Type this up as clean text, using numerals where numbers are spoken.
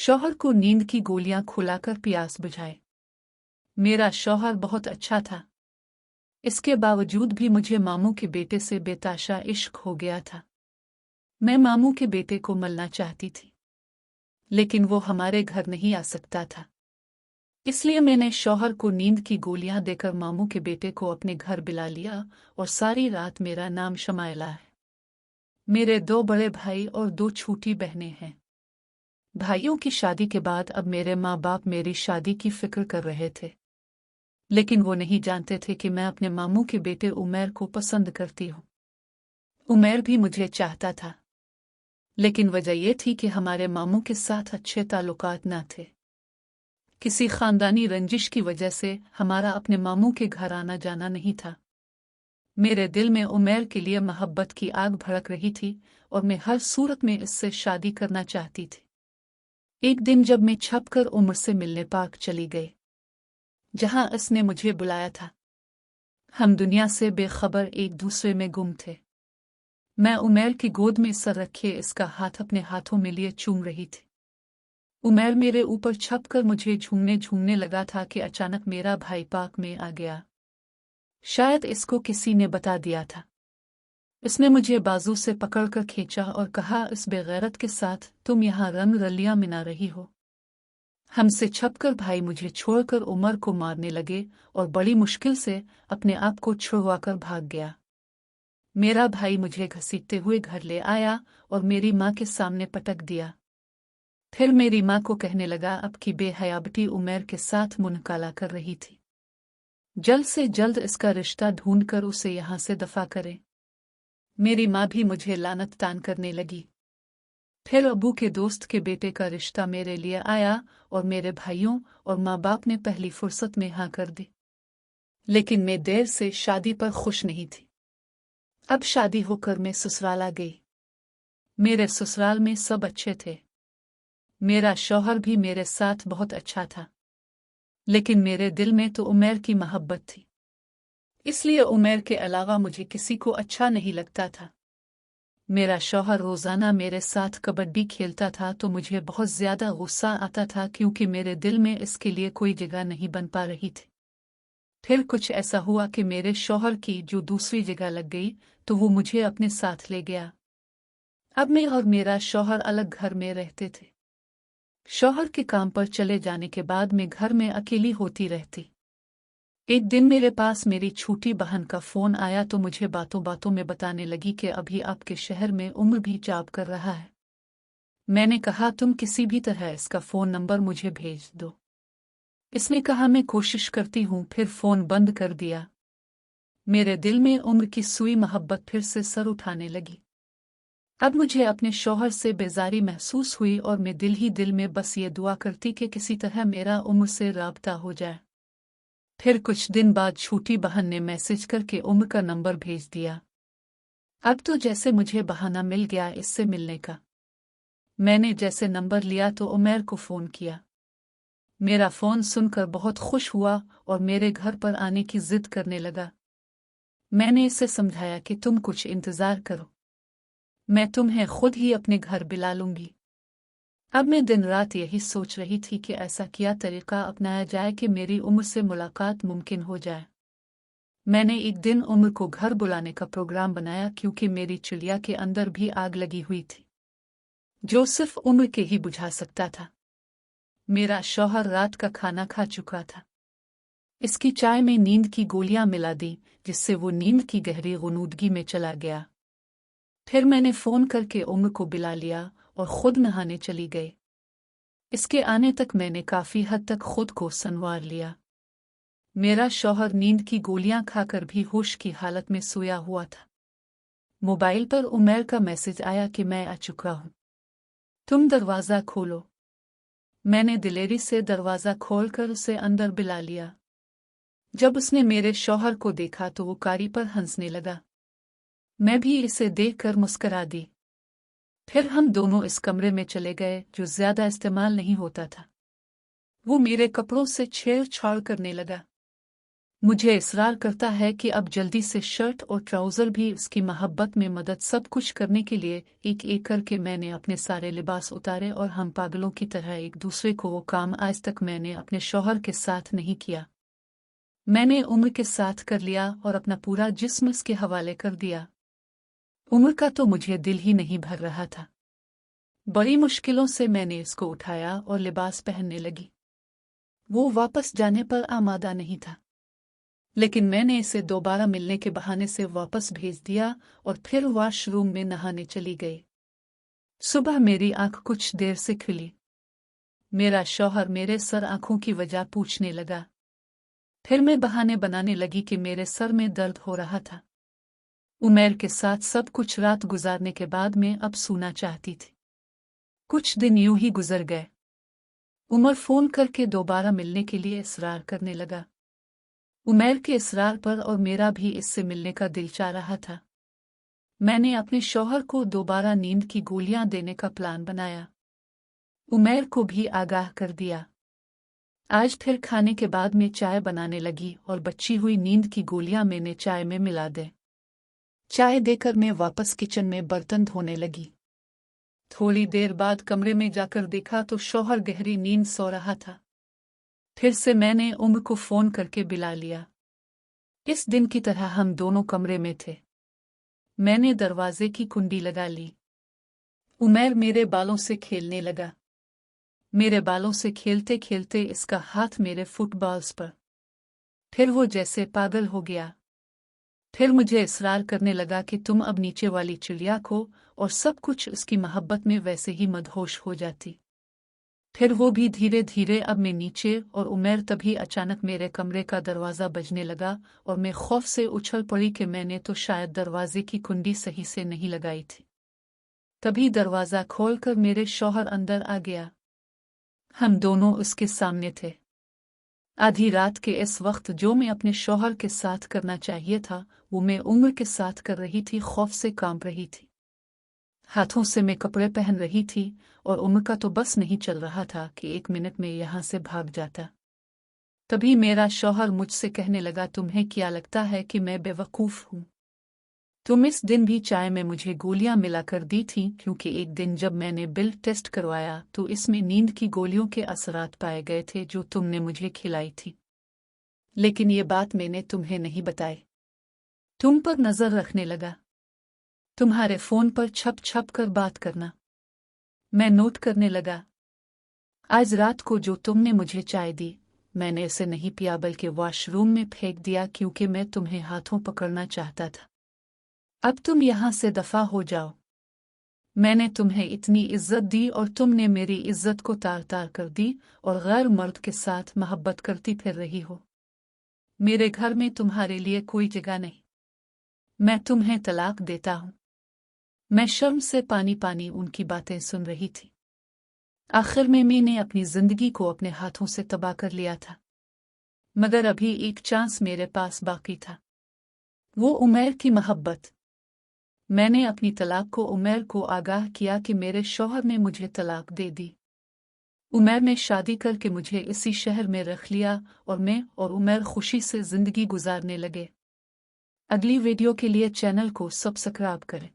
शौहर को नींद की गोलियां खुलाकर प्यास बुझाए। मेरा शौहर बहुत अच्छा था। इसके बावजूद भी मुझे मामू के बेटे से बेताशा इश्क हो गया था। मैं मामू के बेटे को मिलना चाहती थी, लेकिन वो हमारे घर नहीं आ सकता था। इसलिए मैंने शौहर को नींद की गोलियां देकर मामू के बेटे को अपने घर बुला लिया और सारी रात मेरा नाम शमाइला है। मेरे 2 बड़े भाई और 2 छोटी बहनें हैं। भाइयों की शादी के बाद अब मेरे माँ बाप मेरी शादी की फिक्र कर रहे थे, लेकिन वो नहीं जानते थे कि मैं अपने मामू के बेटे उमैर को पसंद करती हूँ। उमैर भी मुझे चाहता था, लेकिन वजह यह थी कि हमारे मामू के साथ अच्छे ताल्लुकात न थे। किसी खानदानी रंजिश की वजह से हमारा अपने मामू के घर आना जाना नहीं था। मेरे दिल में उमैर के लिए मोहब्बत की आग भड़क रही थी और मैं हर सूरत में इससे शादी करना चाहती थी। एक दिन जब मैं छपकर उमर से मिलने पार्क चली गई, जहां इसने मुझे बुलाया था, हम दुनिया से बेखबर एक दूसरे में गुम थे। मैं उमैर की गोद में सर रखे इसका हाथ अपने हाथों में लिए चूम रही थी। उमैर मेरे ऊपर छपकर मुझे झूमने झूमने लगा था कि अचानक मेरा भाई पार्क में आ गया। शायद इसको किसी ने बता दिया था। इसने मुझे बाजू से पकड़कर खींचा और कहा, इस बेगैरत के साथ तुम यहाँ रंग रलियां मिला रही हो। हमसे छपकर भाई मुझे छोड़कर उमर को मारने लगे और बड़ी मुश्किल से अपने आप को छुड़वाकर भाग गया। मेरा भाई मुझे घसीटते हुए घर ले आया और मेरी माँ के सामने पटक दिया। फिर मेरी माँ को कहने लगा अब की बेहया बेटी उमैर के साथ मुंह काला कर रही थी। जल्द से जल्द इसका रिश्ता ढूंढकर उसे यहाँ से दफा करे। मेरी माँ भी मुझे लानत तान करने लगी। फिर अबू के दोस्त के बेटे का रिश्ता मेरे लिए आया और मेरे भाइयों और माँ बाप ने पहली फुर्सत में हाँ कर दी। लेकिन मैं देर से शादी पर खुश नहीं थी। अब शादी होकर मैं ससुराल आ गई। मेरे ससुराल में सब अच्छे थे। मेरा शौहर भी मेरे साथ बहुत अच्छा था, लेकिन मेरे दिल में तो उमैर की मोहब्बत थी। इसलिए उमैर के अलावा मुझे किसी को अच्छा नहीं लगता था। मेरा शौहर रोज़ाना मेरे साथ कबड्डी खेलता था तो मुझे बहुत ज़्यादा गुस्सा आता था, क्योंकि मेरे दिल में इसके लिए कोई जगह नहीं बन पा रही थी। फिर कुछ ऐसा हुआ कि मेरे शौहर की जो दूसरी जगह लग गई तो वो मुझे अपने साथ ले गया। अब मैं और मेरा शौहर अलग घर में रहते थे। शौहर के काम पर चले जाने के बाद मैं घर में अकेली होती रहती। एक दिन मेरे पास मेरी छोटी बहन का फोन आया तो मुझे बातों बातों में बताने लगी कि अभी आपके शहर में उम्र भी जॉब कर रहा है। मैंने कहा, तुम किसी भी तरह इसका फोन नंबर मुझे भेज दो। इसने कहा, मैं कोशिश करती हूँ। फिर फोन बंद कर दिया। मेरे दिल में उम्र की सुई मोहब्बत फिर से सर उठाने लगी। अब मुझे अपने शौहर से बेजारी महसूस हुई और मैं दिल ही दिल में बस ये दुआ करती कि किसी तरह मेरा उम्र से राब्ता हो जाए। फिर कुछ दिन बाद छोटी बहन ने मैसेज करके उम्र का नंबर भेज दिया। अब तो जैसे मुझे बहाना मिल गया इससे मिलने का। मैंने जैसे नंबर लिया तो उमैर को फ़ोन किया। मेरा फ़ोन सुनकर बहुत खुश हुआ और मेरे घर पर आने की जिद करने लगा। मैंने इसे समझाया कि तुम कुछ इंतज़ार करो, मैं तुम्हें खुद ही अपने घर बुला लूंगी। अब मैं दिन रात यही सोच रही थी कि ऐसा क्या तरीका अपनाया जाए कि मेरी उम्र से मुलाकात मुमकिन हो जाए। मैंने एक दिन उम्र को घर बुलाने का प्रोग्राम बनाया, क्योंकि मेरी चिड़िया के अंदर भी आग लगी हुई थी, जो सिर्फ उम्र के ही बुझा सकता था। मेरा शौहर रात का खाना खा चुका था। इसकी चाय में नींद की गोलियां मिला दी, जिससे वो नींद की गहरी गुनूदगी में चला गया। फिर मैंने फ़ोन करके उम्र को बुला लिया और खुद नहाने चली गई। इसके आने तक मैंने काफ़ी हद तक खुद को संवार लिया। मेरा शौहर नींद की गोलियां खाकर भी होश की हालत में सोया हुआ था। मोबाइल पर उमैर का मैसेज आया कि मैं आ चुका हूँ, तुम दरवाज़ा खोलो। मैंने दिलेरी से दरवाज़ा खोलकर उसे अंदर बुला लिया। जब उसने मेरे शौहर को देखा तो वो कारी पर हंसने लगा। मैं भी इसे देखकर मुस्करा दी। फिर हम दोनों इस कमरे में चले गए, जो ज़्यादा इस्तेमाल नहीं होता था। वो मेरे कपड़ों से छेड़छाड़ करने लगा। मुझे इसरार करता है कि अब जल्दी से शर्ट और ट्राउज़र भी उसकी मोहब्बत में मदद सब कुछ करने के लिए एक एक करके मैंने अपने सारे लिबास उतारे और हम पागलों की तरह एक दूसरे को वो काम आज तक मैंने अपने शौहर के साथ नहीं किया। मैंने उम्र के साथ कर लिया और अपना पूरा जिस्म इसके हवाले कर दिया। उम्र का तो मुझे दिल ही नहीं भर रहा था। बड़ी मुश्किलों से मैंने इसको उठाया और लिबास पहनने लगी। वो वापस जाने पर आमादा नहीं था, लेकिन मैंने इसे दोबारा मिलने के बहाने से वापस भेज दिया और फिर वॉशरूम में नहाने चली गई। सुबह मेरी आंख कुछ देर से खुली। मेरा शौहर मेरे सर आंखों की वजह पूछने लगा। फिर मैं बहाने बनाने लगी कि मेरे सर में दर्द हो रहा था। उमैर के साथ सब कुछ रात गुजारने के बाद मैं अब सोना चाहती थी। कुछ दिन यूं ही गुजर गए। उमर फोन करके दोबारा मिलने के लिए इसरार करने लगा। उमैर के इसरार पर और मेरा भी इससे मिलने का दिल चाह रहा था। मैंने अपने शौहर को दोबारा नींद की गोलियां देने का प्लान बनाया। उमैर को भी आगाह कर दिया। आज फिर खाने के बाद मैं चाय बनाने लगी और बची हुई नींद की गोलियां मैंने चाय में मिला दे। चाय देकर मैं वापस किचन में बर्तन धोने लगी। थोड़ी देर बाद कमरे में जाकर देखा तो शौहर गहरी नींद सो रहा था। फिर से मैंने उम्र को फोन करके बुला लिया। इस दिन की तरह हम दोनों कमरे में थे। मैंने दरवाजे की कुंडी लगा ली। उमैर मेरे बालों से खेलने लगा। मेरे बालों से खेलते खेलते इसका हाथ मेरे फुटबॉल्स पर। फिर वो जैसे पागल हो गया। फिर मुझे इसरार करने लगा कि तुम अब नीचे वाली चिड़िया को, और सब कुछ उसकी मोहब्बत में वैसे ही मदहोश हो जाती। फिर वो भी धीरे धीरे अब मैं नीचे और उमैर। तभी अचानक मेरे कमरे का दरवाज़ा बजने लगा और मैं खौफ से उछल पड़ी कि मैंने तो शायद दरवाजे की कुंडी सही से नहीं लगाई थी। तभी दरवाज़ा खोलकर मेरे शौहर अंदर आ गया। हम दोनों उसके सामने थे। आधी रात के इस वक्त जो मैं अपने शौहर के साथ करना चाहिए था वो मैं उम्र के साथ कर रही थी। खौफ से कांप रही थी। हाथों से मैं कपड़े पहन रही थी और उम्र का तो बस नहीं चल रहा था कि 1 मिनट में यहाँ से भाग जाता। तभी मेरा शौहर मुझसे कहने लगा, तुम्हें क्या लगता है कि मैं बेवकूफ़ हूँ? तुम इस दिन भी चाय में मुझे गोलियां मिलाकर दी थी, क्योंकि एक दिन जब मैंने ब्लड टेस्ट करवाया तो इसमें नींद की गोलियों के असरात पाए गए थे जो तुमने मुझे खिलाई थी। लेकिन ये बात मैंने तुम्हें नहीं बताई। तुम पर नज़र रखने लगा। तुम्हारे फ़ोन पर छप छप कर बात करना मैं नोट करने लगा। आज रात को जो तुमने मुझे चाय दी, मैंने इसे नहीं पिया बल्कि वॉशरूम में फेंक दिया, क्योंकि मैं तुम्हें हाथों पकड़ना चाहता था। अब तुम यहाँ से दफा हो जाओ। मैंने तुम्हें इतनी इज्जत दी और तुमने मेरी इज्जत को तार तार कर दी और गैर मर्द के साथ मोहब्बत करती फिर रही हो। मेरे घर में तुम्हारे लिए कोई जगह नहीं। मैं तुम्हें तलाक देता हूँ। मैं शर्म से पानी पानी उनकी बातें सुन रही थी। आखिर में मैंने अपनी जिंदगी को अपने हाथों से तबाह कर लिया था, मगर अभी एक चांस मेरे पास बाकी था, वो उमैर की मोहब्बत। मैंने अपनी तलाक को उमैर को आगाह किया कि मेरे शौहर ने मुझे तलाक दे दी। उमैर ने शादी करके मुझे इसी शहर में रख लिया और मैं और उमैर खुशी से जिंदगी गुजारने लगे। अगली वीडियो के लिए चैनल को सब्सक्राइब करें।